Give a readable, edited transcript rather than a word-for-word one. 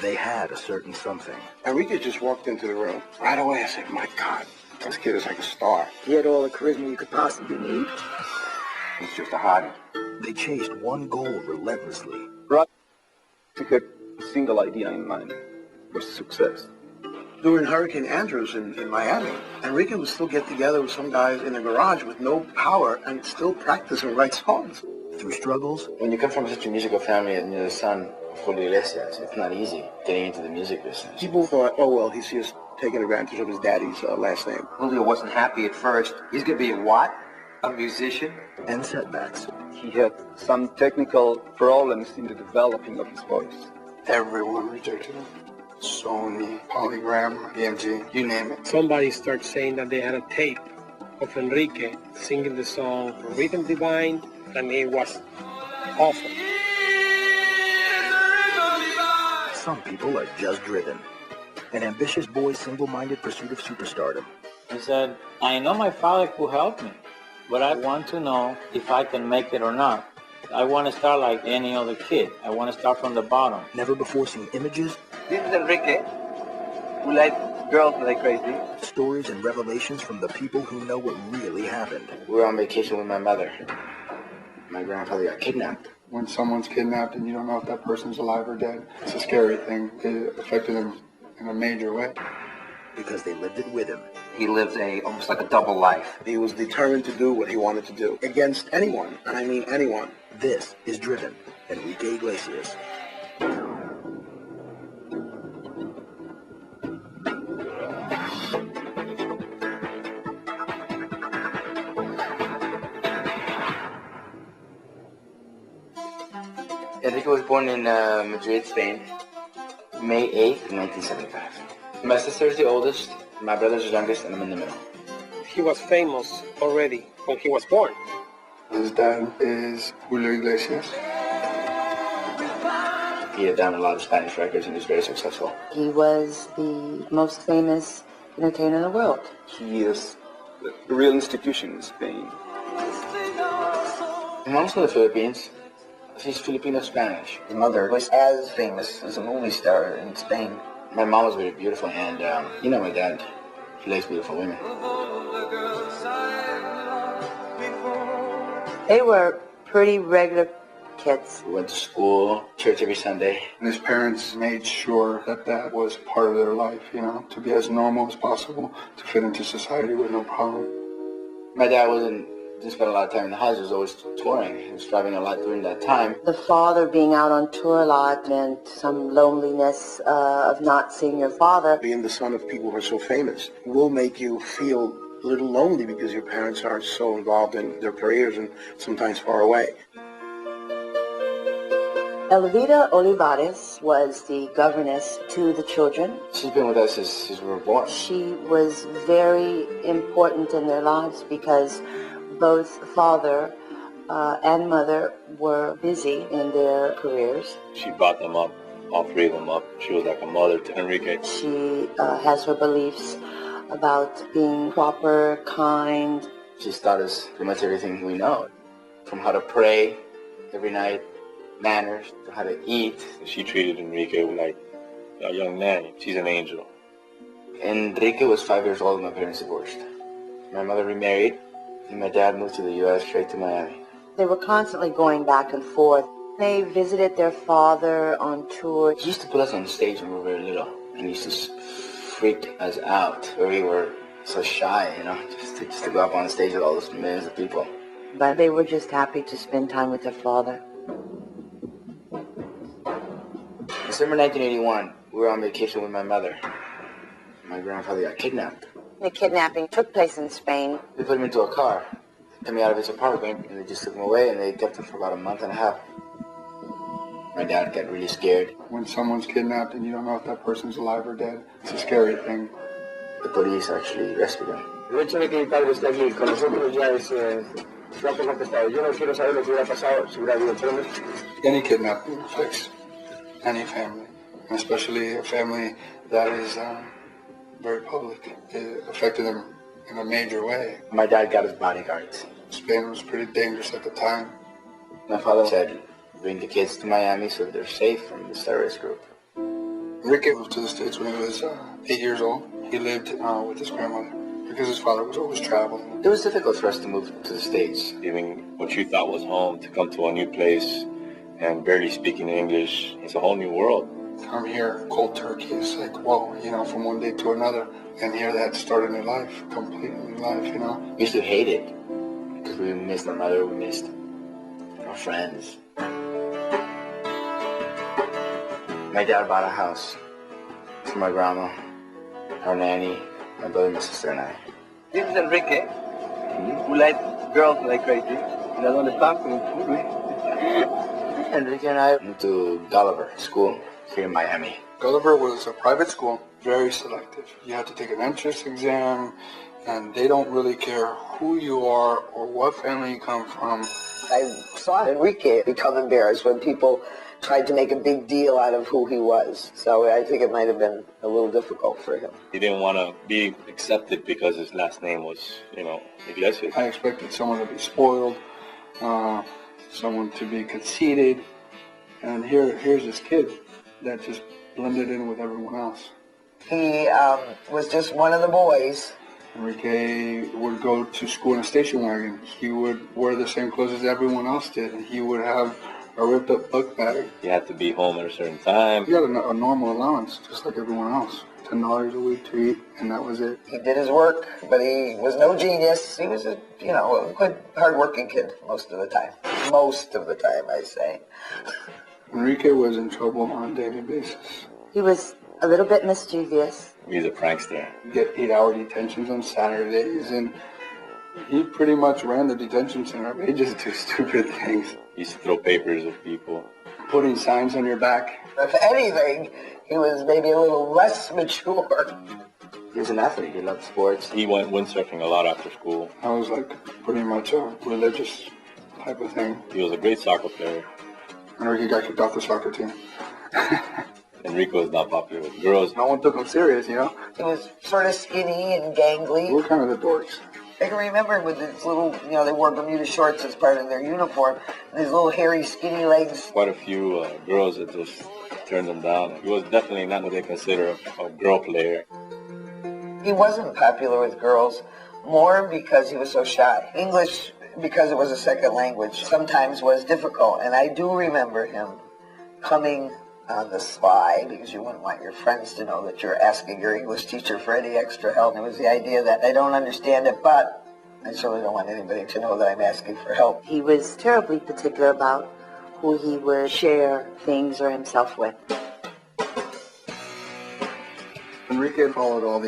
They had a certain something. Enrique just walked into the room. Right away, I said, my God, this kid is like a star. He had all the charisma you could possibly need. He's just a hottie. They chased one goal relentlessly. To keep a single idea in mind was success. During Hurricane Andrews in Miami, Enrique would still get together with some guys in the garage with no power and still practice and write songs. Through struggles. When you come from such a musical family and you're the son of Enrique Iglesias, it's not easy getting into the music business. People thought, oh, well, he's just taking advantage of his daddy's last name. Julio wasn't happy at first. He's going to be a what? A musician? And setbacks. He had some technical problems in the developing of his voice. Everyone rejected him. Sony, Polygram, BMG, you name it. Somebody started saying that they had a tape of Enrique singing the song Rhythm Divine, and it was awful. Some people are just driven. An ambitious boy's single-minded pursuit of superstardom. He said, I know my father could help me, but I want to know if I can make it or not. I want to start like any other kid. I want to start from the bottom. Never before seen images. This is Enrique, who likes girls like crazy. Stories and revelations from the people who know what really happened. We were on vacation with my mother. My grandfather got kidnapped. When someone's kidnapped and you don't know if that person's alive or dead, it's a scary thing. It affected him in a major way. Because they lived it with him. He lived almost like a double life. He was determined to do what he wanted to do against anyone, and I mean anyone. This is Driven, Enrique Iglesias. Enrique was born in Madrid, Spain, May 8th, 1975. My sister is the oldest, my brother's the youngest, and I'm in the middle. He was famous already when he was born. His dad is Julio Iglesias. He had done a lot of Spanish records and he was very successful. He was the most famous entertainer in the world. He is a real institution in Spain. My mom's from the Philippines. She's Filipino Spanish. His mother was as famous as a movie star in Spain. My mom was very beautiful, and you know my dad. He likes beautiful women. They were pretty regular kids. We went to school, church every Sunday. And his parents made sure that that was part of their life, you know, to be as normal as possible, to fit into society with no problem. My dad didn't spend a lot of time in the house. He was always touring. He was traveling a lot during that time. The father being out on tour a lot meant some loneliness of not seeing your father. Being the son of people who are so famous will make you feel a little lonely because your parents are so involved in their careers and sometimes far away. Elvira Olivares was the governess to the children. She's been with us since we were born. She was very important in their lives because both father and mother were busy in their careers. She brought them up, all three of them up. She was like a mother to Enrique. She has her beliefs about being proper, kind. She's taught us pretty much everything we know. From how to pray every night, manners, to how to eat. She treated Enrique like a young man. She's an angel. Enrique was 5 years old when my parents divorced. My mother remarried, and my dad moved to the U.S. straight to Miami. They were constantly going back and forth. They visited their father on tour. He used to put us on stage when we were very little, and he used to freak us out. We were so shy, you know, just to go up on stage with all those millions of people. But they were just happy to spend time with their father. December 1981, we were on vacation with my mother. My grandfather got kidnapped. The kidnapping took place in Spain. They put him into a car, took me out of his apartment, and they just took him away, and they kept him for about a month and a half. My dad got really scared. When someone's kidnapped and you don't know if that person's alive or dead, it's a scary thing. The police actually rescued him. El hecho de que mi padre esté aquí con nosotros ya es una cosa que está. Yo no quiero saber lo que hubiera pasado si hubiera habido trenes. Any kidnapping affects any family, and especially a family that is very public. It affected them in a major way. My dad got his bodyguards. Spain was pretty dangerous at the time. My father said, bring the kids to Miami so they're safe from the terrorist group. Enrique moved to the States when he was 8 years old. He lived with his grandmother because his father was always traveling. It was difficult for us to move to the States. Leaving what you thought was home to come to a new place and barely speaking English. It's a whole new world. Come here, cold turkey. It's like, whoa, you know, from one day to another. And here they had to start a new life, completely new life, you know. We used to hate it because we missed our mother, we missed our friends. My dad bought a house for my grandma, our nanny, my brother, my sister, and I. This is Enrique, who likes girls like crazy. And I want to talk to him. Enrique and I went to Gulliver School here in Miami. Gulliver was a private school, very selective. You had to take an entrance exam, and they don't really care who you are or what family you come from. I saw Enrique become embarrassed when people tried to make a big deal out of who he was. So I think it might have been a little difficult for him. He didn't want to be accepted because his last name was, you know, Iglesias. I expected someone to be spoiled, someone to be conceited, and here's this kid that just blended in with everyone else. He was just one of the boys. Enrique would go to school in a station wagon. He would wear the same clothes as everyone else did. He would have a ripped up book bag. He had to be home at a certain time. He had a normal allowance, just like everyone else. $10 a week to eat, and that was it. He did his work, but he was no genius. He was a good, hard-working kid most of the time. Most of the time, I say. Enrique was in trouble on a daily basis. He was a little bit mischievous. He's a prankster. He'd get 8-hour detentions on Saturdays, and he pretty much ran the detention center. He just do stupid things. He used to throw papers at people. Putting signs on your back. If anything, he was maybe a little less mature. He was an athlete. He loved sports. He went windsurfing a lot after school. I was like pretty much a religious type of thing. He was a great soccer player. Enrique got kicked off the soccer team. Enrique was not popular with girls. No one took him serious, you know? He was sort of skinny and gangly. We were kind of the dorks. I can remember with his little, they wore Bermuda shorts as part of their uniform, and his little hairy, skinny legs. Quite a few girls that just turned him down. He was definitely not what they consider a girl player. He wasn't popular with girls, more because he was so shy. English, because it was a second language, sometimes was difficult, and I do remember him coming on the sly, because you wouldn't want your friends to know that you're asking your English teacher for any extra help. It was the idea that I don't understand it, but I certainly don't want anybody to know that I'm asking for help. He was terribly particular about who he would share things or himself with. Enrique followed all the